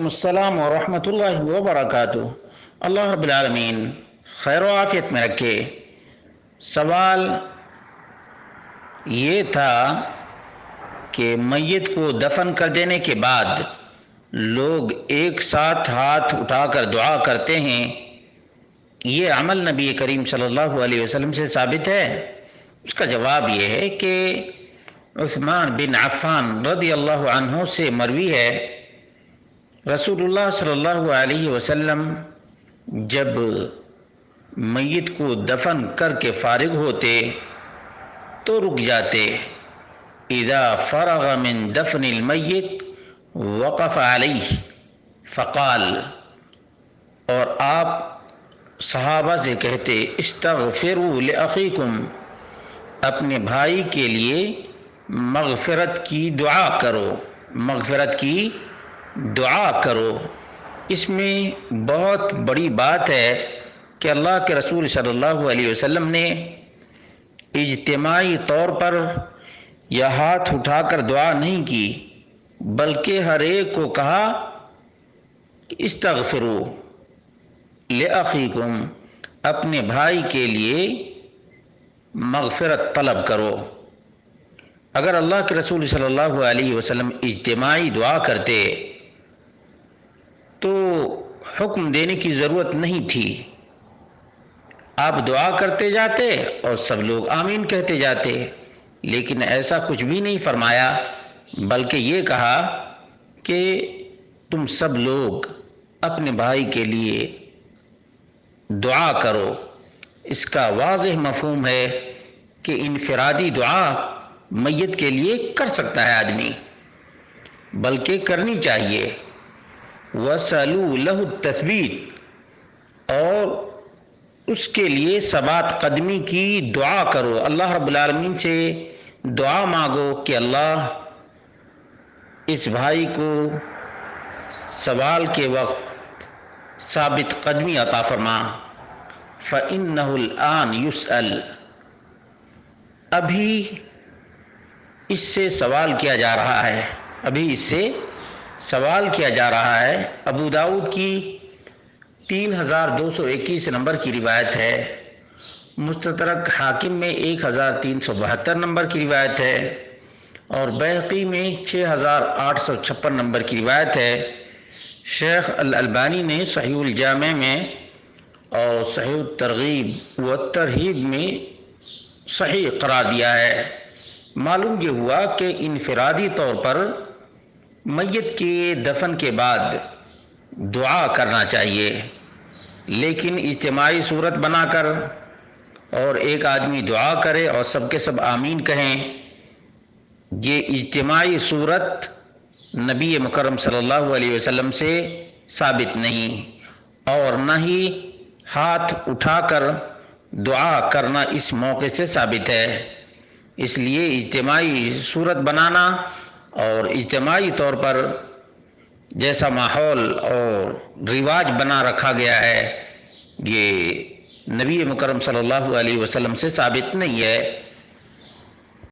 السلام ورحمۃ اللہ وبرکاتہ۔ اللہ رب العالمین خیر و عافیت میں رکھے۔ سوال یہ تھا کہ میت کو دفن کر دینے کے بعد لوگ ایک ساتھ ہاتھ اٹھا کر دعا کرتے ہیں، یہ عمل نبی کریم صلی اللہ علیہ وسلم سے ثابت ہے؟ اس کا جواب یہ ہے کہ عثمان بن عفان رضی اللہ عنہ سے مروی ہے، رسول اللہ صلی اللہ علیہ وسلم جب میت کو دفن کر کے فارغ ہوتے تو رک جاتے۔ اذا فرغ من دفن المیت وقف علیہ فقال، اور آپ صحابہ سے کہتے استغفروا لأخیکم، اپنے بھائی کے لیے مغفرت کی دعا کرو، مغفرت کی دعا کرو۔ اس میں بہت بڑی بات ہے کہ اللہ کے رسول صلی اللہ علیہ وسلم نے اجتماعی طور پر یا ہاتھ اٹھا کر دعا نہیں کی، بلکہ ہر ایک کو کہا کہ استغفروا لأخیکم، اپنے بھائی کے لیے مغفرت طلب کرو۔ اگر اللہ کے رسول صلی اللہ علیہ وسلم اجتماعی دعا کرتے تو حکم دینے کی ضرورت نہیں تھی، آپ دعا کرتے جاتے اور سب لوگ آمین کہتے جاتے، لیکن ایسا کچھ بھی نہیں فرمایا، بلکہ یہ کہا کہ تم سب لوگ اپنے بھائی کے لیے دعا کرو۔ اس کا واضح مفہوم ہے کہ انفرادی دعا میت کے لیے کر سکتا ہے آدمی، بلکہ کرنی چاہیے۔ وَسَأَلُوا لَهُ التَّثْبِيتَ، اور اس کے لیے ثبات قدمی کی دعا کرو، اللہ رب العالمین سے دعا مانگو کہ اللہ اس بھائی کو سوال کے وقت ثابت قدمی عطا فرما۔ فَإِنَّهُ الْآنَ يُسْأَلُ، ابھی اس سے سوال کیا جا رہا ہے، ابھی اس سے سوال کیا جا رہا ہے۔ ابو داؤد کی 3221 نمبر کی روایت ہے، مستدرک حاکم میں 1372 نمبر کی روایت ہے، اور بیہقی میں 6856 نمبر کی روایت ہے۔ شیخ الالبانی نے صحیح الجامع میں اور صحیح الترغیب و ترہیب میں صحیح قرار دیا ہے۔ معلوم یہ ہوا کہ انفرادی طور پر میت کے دفن کے بعد دعا کرنا چاہیے، لیکن اجتماعی صورت بنا کر اور ایک آدمی دعا کرے اور سب کے سب آمین کہیں، یہ اجتماعی صورت نبی مکرم صلی اللہ علیہ وسلم سے ثابت نہیں، اور نہ ہی ہاتھ اٹھا کر دعا کرنا اس موقع سے ثابت ہے۔ اس لیے اجتماعی صورت بنانا اور اجتماعی طور پر جیسا ماحول اور رواج بنا رکھا گیا ہے، یہ نبی مکرم صلی اللہ علیہ وسلم سے ثابت نہیں ہے۔